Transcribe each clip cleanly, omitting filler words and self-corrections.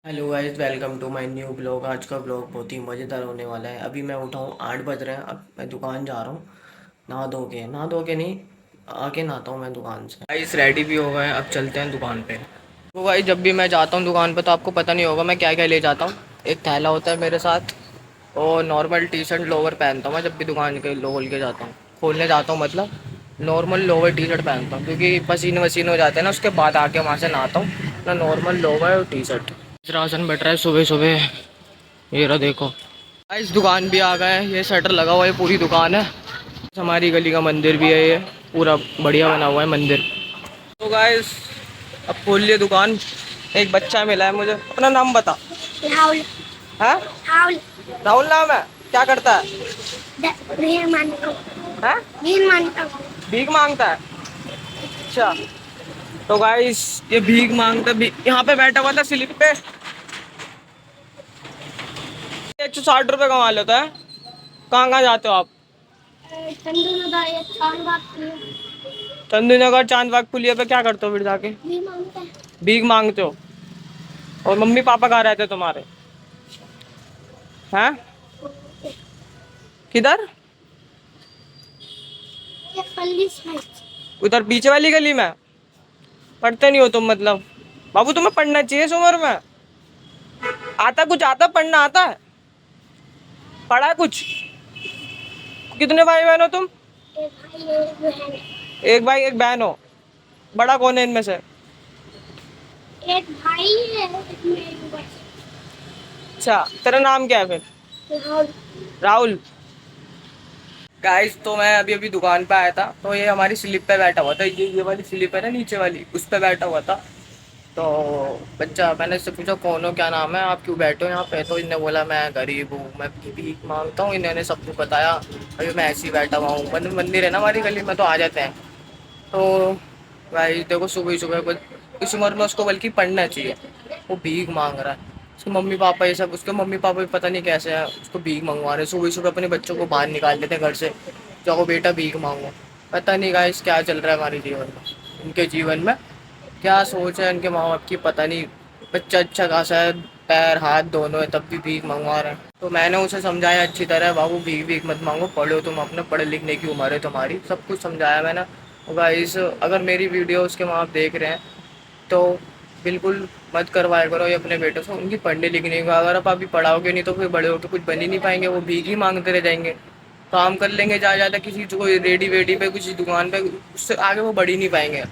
Hello guys, welcome to my new blog. आज का blog बहुत ही मज़ेदार होने वाला है। अभी मैं उठा हूँ, 8 बज रहे हैं। अब मैं दुकान जा रहा हूँ। नहा धो के नहीं, आके नहाता हूँ मैं दुकान से। गाइस रेडी भी हो गए, अब चलते हैं दुकान पे। तो गाइस जब भी मैं जाता हूँ दुकान पे तो आपको पता नहीं होगा मैं क्या क्या ले जाता हूँ। एक थैला होता है मेरे साथ, और नॉर्मल टी शर्ट लोवर पहनता हूँ मैं जब भी दुकान के खोल के जाता हूँ, खोलने जाता हूँ मतलब। नॉर्मल लोवर टी शर्ट पहनता हूँ क्योंकि पसीने वसीने हो जाते हैं ना, उसके बाद आके वहाँ से नहाता हूँ ना। नॉर्मल लोवर और टी शर्ट। राशन बट रहा है सुबह सुबह। ये रहा देखो। इस दुकान भी आ गए हैं, ये शटर लगा हुआ है, पूरी दुकान है। हमारी गली का मंदिर भी है, ये पूरा बढ़िया बना हुआ है मंदिर। तो गाइस अब खोल लिए दुकान। एक बच्चा मिला है मुझे। अपना नाम बता। राहुल। है? राहुल। राहुल नाम है। क्या करता है? भीख मांगता हूँ। है? भीख मांगता हूँ। भीख मांगता है। अच्छा। तो गाइस ये भीख मांगता भी यहाँ पे बैठा हुआ था स्लिप पे। 160 रुपये कमा लेता है। कहाँ कहाँ जाते हो आप? चंदू नगर या चांद बाग की चंदू नगर चांद बाग पुलिया पे क्या करते हो फिर जाके? भीख मांगता है। भीख मांगते हो? और मम्मी पापा कहाँ रहते तुम्हारे? हैं? किधर? ये पल्ली साइड। उधर पीछे वाली गली में? पढ़ते नहीं हो तुम मतलब? बाबू तुम्हें पढ़ना चाहिए इस उम्र में। आता कुछ आता, पढ़ना आता है? पढ़ा है कुछ? कितने भाई बहन हो तुम? एक भाई एक बहन। एक भाई एक बहन हो। बड़ा कौन है इनमें से? एक भाई है एक मेरी बहन। अच्छा, तेरा नाम क्या है फिर? राहुल। राहुल। गाइस तो मैं अभी अभी दुकान पे आया था, तो ये हमारी स्लिप पे बैठा हुआ था। ये वाली स्लिप है ना नीचे वाली, उस पे बैठा हुआ था। तो बच्चा, मैंने इससे पूछा कौन हो, क्या नाम है, आप क्यों बैठे हो यहाँ पे? तो इन्होंने बोला मैं गरीब हूँ, मैं भीख मांगता हूँ। इन्होंने सब कुछ बताया। अभी मैं ऐसे ही बैठा हुआ हूँ। मंदिर है ना हमारी गली में, तो आ जाते हैं। तो भाई देखो, सुबह ही सुबह इस उम्र में उसको बल्कि पढ़ना चाहिए। वो भीख मांग रहा है। उसके मम्मी पापा, ये सब उसके मम्मी पापा भी पता नहीं कैसे हैं, उसको भीख मंगवा रहे हैं। सुबह सुबह अपने बच्चों को बाहर निकाल देते हैं घर से, जाओ बेटा भीख मांगो। पता नहीं गाइस क्या चल रहा है हमारे जीवन में, उनके जीवन में क्या सोच है उनके माँ बाप की, पता नहीं। बच्चा अच्छा खासा है, पैर हाथ दोनों है, तब भी भीख मंगवा रहे हैं। तो मैंने उसे समझाया अच्छी तरह, बाबू भीख भीख मत मांगो, पढ़ो तुम, अपने पढ़े लिखने की उम्र है तुम्हारी। सब कुछ समझाया मैंने। गाइस अगर मेरी वीडियो उसके माँ बाप देख रहे हैं तो बिल्कुल मत करवाया करो ये अपने बेटों से, उनकी पढ़ने लिखने का। अगर आप अभी पढ़ाओगे नहीं तो फिर बड़े होकर कुछ बन ही नहीं पाएंगे, वो भीख ही मांगते रह जाएंगे। काम कर लेंगे ज़्यादा ज़्यादा किसी कोई रेडी वेडी पे, किसी दुकान पे, उससे आगे वो बढ़ ही नहीं पाएंगे।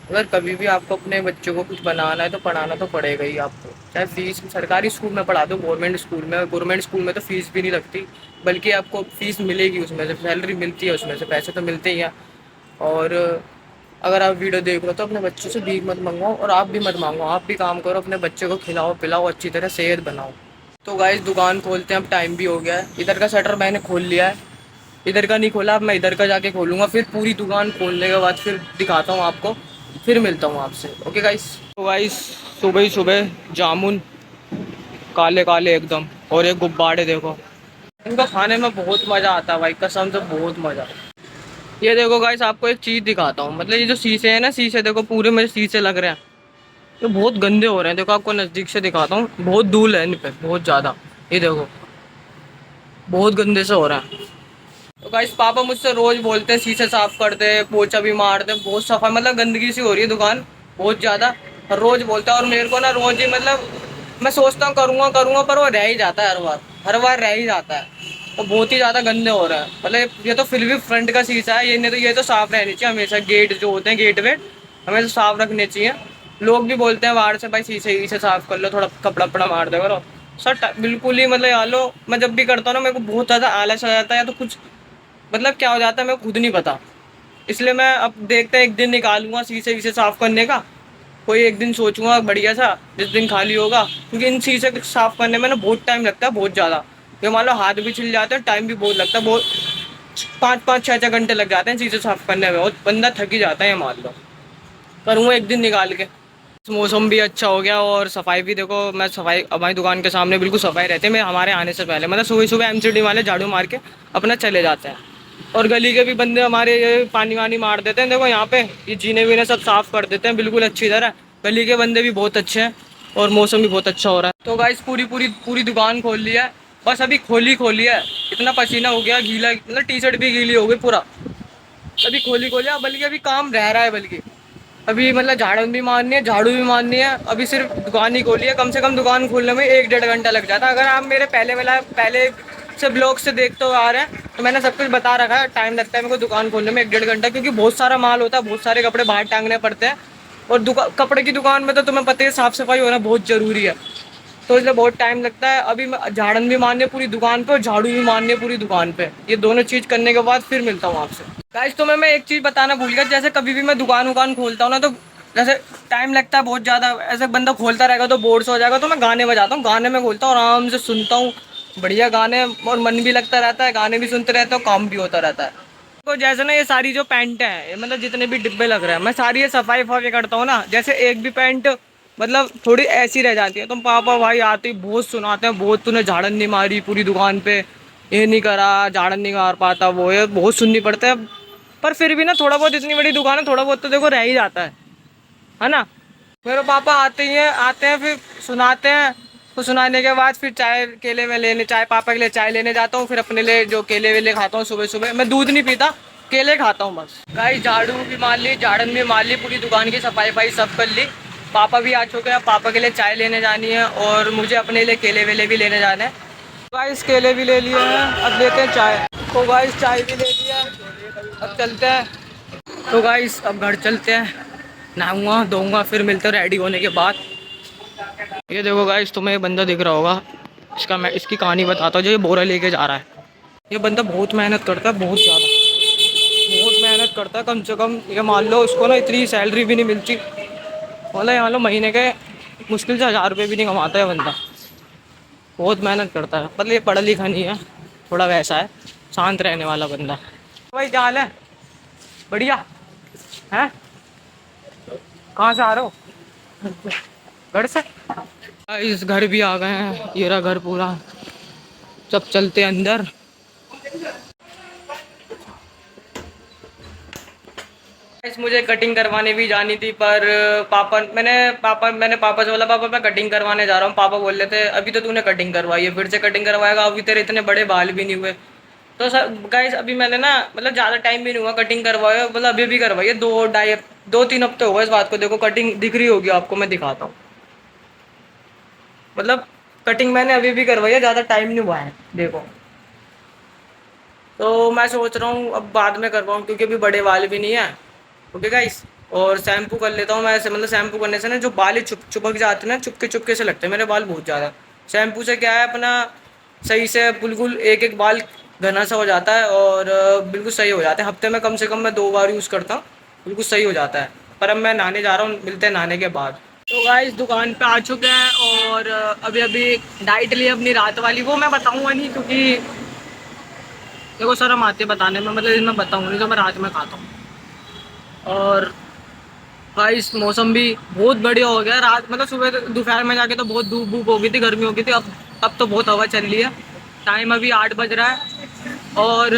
अगर कभी भी आपको अपने बच्चों को कुछ बनाना है तो पढ़ाना तो पड़ेगा ही आपको। चाहे फीस सरकारी स्कूल में पढ़ा दो, गवर्नमेंट स्कूल में तो फीस भी नहीं लगती, बल्कि आपको फीस मिलेगी, उसमें से सैलरी मिलती है, उसमें से पैसे तो मिलते ही हैं। और अगर आप वीडियो देख रहे हो तो अपने बच्चों से भीख मत मंगवाओ, और आप भी मत मांगो। आप भी काम करो, अपने बच्चे को खिलाओ पिलाओ, अच्छी तरह सेहत बनाओ। तो गाइस दुकान खोलते हैं, अब टाइम भी हो गया है। इधर का शटर मैंने खोल लिया है, इधर का नहीं खोला। अब मैं इधर का जाके खोलूँगा, फिर पूरी दुकान खोलने के बाद फिर दिखाता हूँ आपको, फिर मिलता हूँ आपसे। Okay guys. तो गाइस सुबह ही सुबह जामुन काले काले एकदम, और ये गुब्बारे देखो, इनको खाने में बहुत मज़ा आता है भाई, कसम से बहुत मज़ा। ये देखो गाइस, आपको एक चीज़ दिखाता हूँ। मतलब ये जो शीशे हैं ना, शीशे देखो पूरे में शीशे लग रहे हैं, ये बहुत गंदे हो रहे हैं। देखो आपको नज़दीक से दिखाता हूँ, बहुत धूल है इन पे, बहुत ज़्यादा। ये देखो बहुत गंदे से हो रहा है। तो गाइस पापा मुझसे रोज बोलते हैं शीशे साफ कर दे, पोछा भी मार दे, बहुत सफाई, मतलब गंदगी सी हो रही है दुकान बहुत ज़्यादा। हर रोज बोलता है, और मेरे को ना रोज ही, मतलब मैं सोचता हूँ करूँगा करूँगा, पर वो रह ही जाता है, हर बार रह ही जाता है। तो बहुत ही ज़्यादा गंदे हो रहा है। मतलब ये तो फिर भी फ्रंट का शीशा है, ये नहीं तो ये तो साफ रहनी चाहिए हमेशा। गेट जो होते हैं, गेट वेट हमेशा साफ रखने चाहिए। लोग भी बोलते हैं बाहर से, भाई शीशे वीशे साफ कर लो, थोड़ा कपड़ा वपड़ा मार दे करो। सर बिल्कुल ही, मतलब यार लो, मैं जब भी करता हूँ ना मेरे को बहुत ज़्यादा आलस आ जाता है, या तो कुछ मतलब क्या हो जाता है मेरे को खुद नहीं पता। इसलिए मैं अब देखते हैं एक दिन निकालूंगा शीशे वीशे साफ करने का। कोई एक दिन सोचूंगा बढ़िया सा, जिस दिन खाली होगा, क्योंकि इन शीशे साफ करने में ना बहुत टाइम लगता है, बहुत ज़्यादा। ये मान लो हाथ भी छिल जाते हैं, टाइम भी बहुत लगता है, बहुत 5-5 6-6 घंटे लग जाते हैं शीशे साफ करने में, और बंदा थक ही जाता है ये मान लो। करूँगा एक दिन निकाल के। मौसम भी अच्छा हो गया, और सफाई भी देखो, मैं सफाई हमारी दुकान के सामने बिल्कुल सफाई रहती है। मैं हमारे आने से पहले, मतलब सुबह सुबह एमसीडी वाले झाड़ू मार के अपना चले जाते हैं। और गली के भी बंदे हमारे ये पानी वानी मार देते हैं, देखो यहाँ पे ये जीने वीने सब साफ कर देते हैं बिल्कुल अच्छी तरह। गली के बंदे भी बहुत अच्छे हैं, और मौसम भी बहुत अच्छा हो रहा है। तो गाइस पूरी पूरी पूरी दुकान खोल लिया है, बस अभी खोली है। इतना पसीना हो गया, गीला, मतलब टी शर्ट भी गीली हो गई पूरा। अभी खोली है, बल्कि अभी काम रह रहा है, बल्कि अभी मतलब झाड़ू भी मारनी है। अभी सिर्फ दुकान ही खोली है, कम से कम दुकान खोलने में 1-1.5 घंटा लग जाता है। अगर आप मेरे पहले से ब्लॉग से देखते हुए आ रहे हैं तो मैंने सब कुछ बता रखा है। टाइम लगता है मेरे को दुकान खोलने में 1-1.5 घंटा, क्योंकि बहुत सारा माल होता है, बहुत सारे कपड़े बाहर टांगने पड़ते हैं। और कपड़े की दुकान में तो तुम्हें पता है साफ सफाई होना बहुत ज़रूरी है, तो इसलिए बहुत टाइम लगता है। अभी झाड़न भी मारनी है पूरी दुकान पे और झाड़ू भी मारनी है पूरी दुकान पे। ये दोनों चीज़ करने के बाद फिर मिलता हूँ आपसे। गाइस तो मैं एक चीज़ बताना भूल गया, जैसे कभी भी मैं दुकान खोलता हूँ ना, तो जैसे टाइम लगता है बहुत ज़्यादा, ऐसे बंदा खोलता रहेगा तो बोर से हो जाएगा, तो मैं गाने बजाता हूँ, गाने में खोलता हूँ, आराम से सुनता हूँ, बढ़िया गाने, और मन भी लगता रहता है, गाने भी सुनते रहता हूँ, काम भी होता रहता है। तो जैसे ना ये सारी जो पैंट है, मतलब जितने भी डिब्बे लग रहे हैं, मैं सारी ये सफाई वफाई करता हूँ ना, जैसे एक भी पैंट मतलब थोड़ी ऐसी रह जाती है तो पापा भाई आते ही बहुत सुनाते हैं, बहुत तूने झाड़न नहीं मारी पूरी दुकान पे, ये नहीं करा, झाड़न नहीं मार पाता, वो ये बहुत सुननी पड़ता है। पर फिर भी ना थोड़ा बहुत, इतनी बड़ी दुकान है, थोड़ा बहुत तो देखो रह ही जाता है ना। मेरे पापा आते हैं फिर सुनाते हैं, तो सुनाने के बाद फिर चाय केले में लेने, चाय पापा के लिए चाय लेने जाता हूँ, फिर अपने लिए जो केले वेले खाता हूँ सुबह सुबह। मैं दूध नहीं पीता, केले खाता हूँ बस। गाइस झाड़ू भी मार ली, झाड़न भी मार ली, पूरी दुकान की सफाई वफाई सब कर ली। पापा भी आ चुके हैं, पापा के लिए चाय लेने जानी है और मुझे अपने लिए केले वेले भी लेने जाने हैं। गाइस केले भी ले लिए हैं, अब लेते हैं चाय। तो गाइस चाय भी ले लिया, अब चलते हैं। तो गाइस अब घर चलते हैं, नहाऊंगा धोऊंगा, फिर मिलते हैं रेडी होने के बाद। ये देखो गाइस, तुम्हें ये बंदा दिख रहा होगा, मैं इसकी कहानी बताता हूँ। जो ये बोरा लेके जा रहा है, ये बंदा बहुत मेहनत करता है, बहुत ज़्यादा, बहुत मेहनत करता है। कम से कम ये मान लो उसको ना इतनी सैलरी भी नहीं मिलती, मतलब ये मान लो महीने के मुश्किल से 1000 रुपये भी नहीं कमाता है बंदा। बहुत मेहनत करता है, मतलब ये पढ़ा लिखा नहीं है, थोड़ा वैसा है, शांत रहने वाला बंदा। भाई क्या हाल है? बढ़िया है। कहाँ से आ रहे हो? घर से। इस घर भी आ गए हैं, ये रहा घर पूरा। सब चलते हैं अंदर। मुझे कटिंग करवाने भी जानी थी, पर मैंने पापा से बोला, पापा मैं कटिंग करवाने जा रहा हूँ। पापा बोल रहे थे अभी तो तूने कटिंग करवाई है, फिर से कटिंग करवाएगा, अभी तेरे इतने बड़े बाल भी नहीं हुए। तो सर गाइस अभी मैंने ना, मतलब ज़्यादा टाइम भी नहीं हुआ कटिंग करवाए, मतलब अभी भी करवाई है, 2-3 हफ्ते हो गए इस बात को। देखो कटिंग दिख रही होगी आपको, मैं दिखाता हूँ। मतलब कटिंग मैंने अभी भी करवाई है, ज़्यादा टाइम नहीं हुआ है, देखो। तो मैं सोच रहा हूँ अब बाद में करवाऊँ, क्योंकि अभी बड़े बाल भी नहीं है। ओके गाइस, और शैम्पू कर लेता हूँ मैं ऐसे, मतलब शैम्पू करने से ना जो बाल चुपक जाते हैं ना, चुपके चुपके से लगते हैं मेरे बाल बहुत ज़्यादा। शैम्पू से क्या है, अपना सही से बिल्कुल एक एक बाल घना सा हो जाता है, और बिल्कुल सही हो जाता है। हफ्ते में कम से कम मैं 2 बार यूज़ करता हूँ, बिल्कुल सही हो जाता है। पर अब मैं नहाने जा रहा हूँ, मिलते हैं नहाने के बाद। तो गाइस दुकान पे आ चुके हैं, और अभी अभी डाइट ली अपनी रात वाली, वो मैं बताऊँगा नहीं, क्योंकि देखो शर्म आती है बताने में, मतलब इसमें बताऊँ नहीं, तो मैं रात में खाता हूँ। और गाइस मौसम भी बहुत बढ़िया हो गया रात, मतलब सुबह दोपहर में जाके तो बहुत धूप धूप हो गई थी, गर्मी हो गई थी। अब तो बहुत हवा चल रही है। टाइम अभी 8 बज रहा है, और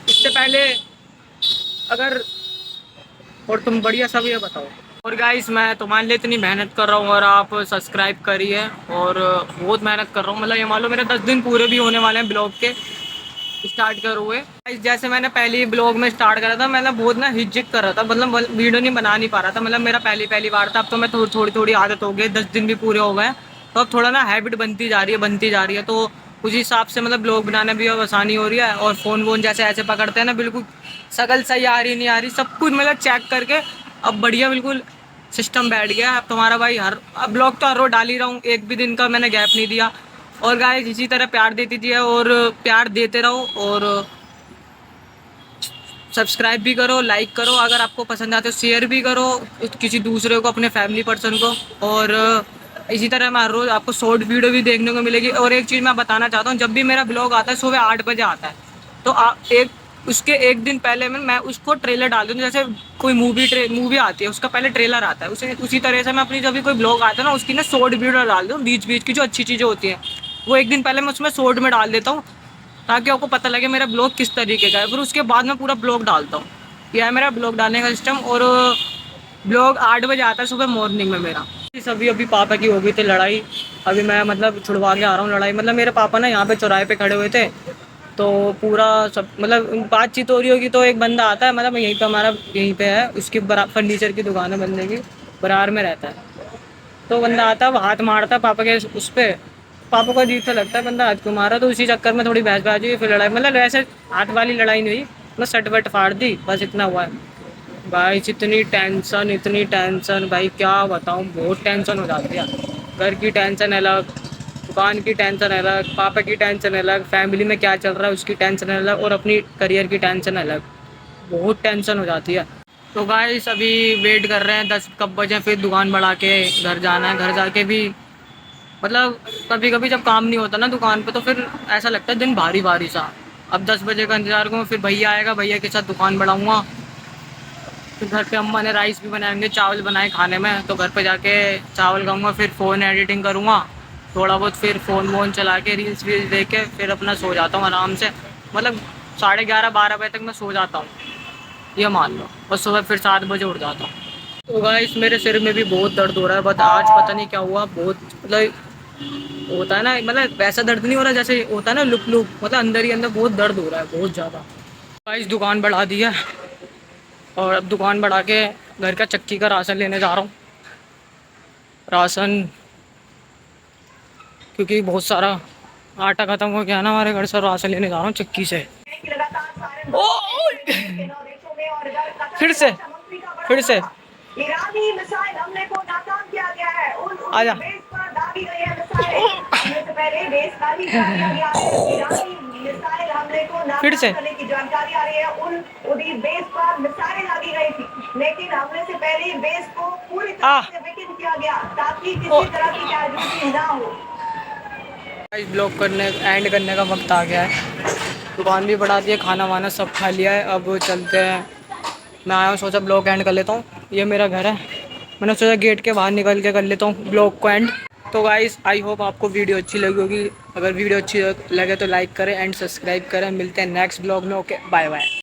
इससे पहले अगर, और तुम बढ़िया सब ये बताओ। और गाइस मैं तुम्हारे लिए इतनी मेहनत कर रहा हूँ और आप सब्सक्राइब करिए, और बहुत मेहनत कर रहा हूँ, मतलब ये मान लो मेरे 10 दिन पूरे भी होने वाले हैं ब्लॉग के स्टार्ट करे हुए। जैसे मैंने पहली ब्लॉग में स्टार्ट करा था, मैं ना बहुत ना हिचक कर रहा था, मतलब वीडियो नहीं बना नहीं पा रहा था, मतलब मेरा पहली बार था। अब तो मैं थोड़ी थोड़ी आदत हो गई, 10 दिन भी पूरे हो गए, तो अब थोड़ा ना हैबिट बनती जा रही है। तो उस हिसाब से मतलब ब्लॉग बनाने भी अब आसानी हो रही है, और फ़ोन वोन जैसे ऐसे पकड़ते हैं ना, बिल्कुल शक्ल सही आ रही नहीं आ रही, सब कुछ मतलब चेक करके अब बढ़िया बिल्कुल सिस्टम बैठ गया। अब तुम्हारा भाई अब ब्लॉग तो हर रोज डाल ही रहा हूँ, एक भी दिन का मैंने गैप नहीं दिया। और गाइस इसी तरह प्यार देती थी, और प्यार देते रहो, और सब्सक्राइब भी करो, लाइक करो, अगर आपको पसंद आते हो शेयर भी करो किसी दूसरे को, अपने फैमिली पर्सन को। और इसी तरह मैं हर रोज़ आपको शॉर्ट वीडियो भी देखने को मिलेगी। और एक चीज़ मैं बताना चाहता हूँ, जब भी मेरा ब्लॉग आता है सुबह 8 बजे आता है, तो उसके एक दिन पहले मैं उसको ट्रेलर डाल दूँ। जैसे कोई मूवी आती है, उसका पहले ट्रेलर आता है, उसी तरह से मैं अपनी जब भी कोई ब्लॉग आता है ना, उसकी ना शॉर्ट वीडियो डाल दूँ, बीच बीच की जो अच्छी चीज़ें होती हैं वो एक दिन पहले मैं उसमें शॉर्ट में डाल देता हूँ, ताकि आपको पता लगे मेरा ब्लॉग किस तरीके का है। फिर उसके बाद मैं पूरा ब्लॉग डालता हूँ। यह है मेरा ब्लॉग डालने का सिस्टम। और ब्लॉग 8 बजे आता है सुबह मॉर्निंग में मेरा। अभी अभी पापा की हो गई थी लड़ाई। अभी मैं मतलब छुड़वा के आ रहा हूँ लड़ाई। मतलब मेरे पापा ना यहाँ पे चौराहे पे खड़े हुए थे, तो पूरा सब मतलब बातचीत हो रही होगी, तो एक बंदा आता है, मतलब यहीं पे हमारा यहीं पे है, उसकी फर्नीचर की दुकान है बंदे की, बरार में रहता है। तो बंदा आता है, वो हाथ मारता है पापा के उस पर। पापा को अजीब सा लगता है, बंदा हाथ क्यों मारा, तो उसी चक्कर में थोड़ी बहसबाजी हुई, फिर लड़ाई, मतलब वैसे हाथ वाली लड़ाई नहीं हुई, मतलब सट वट फाड़ दी, बस इतना हुआ है। भाई इतनी टेंशन भाई क्या बताऊँ, बहुत टेंशन हो जाती है। घर की टेंशन अलग, दुकान की टेंशन अलग, पापा की टेंशन अलग, फैमिली में क्या चल रहा है उसकी टेंशन अलग, और अपनी करियर की टेंशन अलग, बहुत टेंशन हो जाती है। तो गाइस अभी वेट कर रहे हैं 10 कब बजे, फिर दुकान बढ़ा के घर जाना है। घर जाके भी मतलब कभी कभी जब काम नहीं होता ना दुकान पे, तो फिर ऐसा लगता है दिन भारी भारी सा। अब 10 बजे का इंतजार करूँ, फिर भैया आएगा, भैया के साथ दुकान बढ़ाऊँगा। फिर घर पे अम्मा ने राइस भी बनाएंगे, चावल बनाए खाने में, तो घर पे जाके चावल खाऊंगा, फिर फ़ोन एडिटिंग करूँगा थोड़ा बहुत, फिर फ़ोन वोन चला के रील्स वील्स देख के फिर अपना सो जाता हूँ आराम से। मतलब 11:30-12 बजे तक मैं सो जाता हूँ, ये मान लो, और सुबह फिर 7 बजे उठ जाता हूँ। तो गाइस मेरे सिर में भी बहुत दर्द हो रहा है, बट आज पता नहीं क्या हुआ, बहुत मतलब होता है ना, मतलब वैसा दर्द नहीं हो रहा जैसे होता है ना लुक लुक, मतलब अंदर ही अंदर बहुत दर्द हो रहा है, बहुत ज़्यादा। गाइस दुकान बढ़ा दी है, और अब दुकान बढ़ा के घर का चक्की का राशन लेने जा रहा हूँ। राशन, क्योंकि बहुत सारा आटा खत्म हो गया ना हमारे घर से, राशन लेने जा रहा हूँ चक्की से। ओ! फिर से फिर से ईरानी मिसाइल हमले को नाकाम किया गया है। आजा। बेस पर दागी गई है मिसाइल। हमले से पहले बेस खाली कर दिया गया है। ईरानी मिसाइल हमले को फिर से नाकाम करने की जानकारी आ रही है। उन बेस पर मिसाइल दागी गई थी, लेकिन हमले से पहले बेस को पूरी आ तरह से विकीन किया गया ताकि ओ किसी तरह की कैजुअलिटी ना हो। ब्लॉक करने एंड करने का वक्त आ गया है। दुकान भी बढ़ा दी है, खाना वाना सब खा लिया है, अब चलते हैं। मैं आया हूँ, सोचा ब्लॉक एंड कर लेता हूँ, ये मेरा घर है, मैंने सोचा गेट के बाहर निकल के कर लेता हूँ ब्लॉग को एंड। तो गाइस आई होप आपको वीडियो अच्छी लगी होगी, अगर वीडियो अच्छी लगे तो लाइक करें एंड सब्सक्राइब करें। मिलते हैं नेक्स्ट ब्लॉग में, ओके बाय बाय।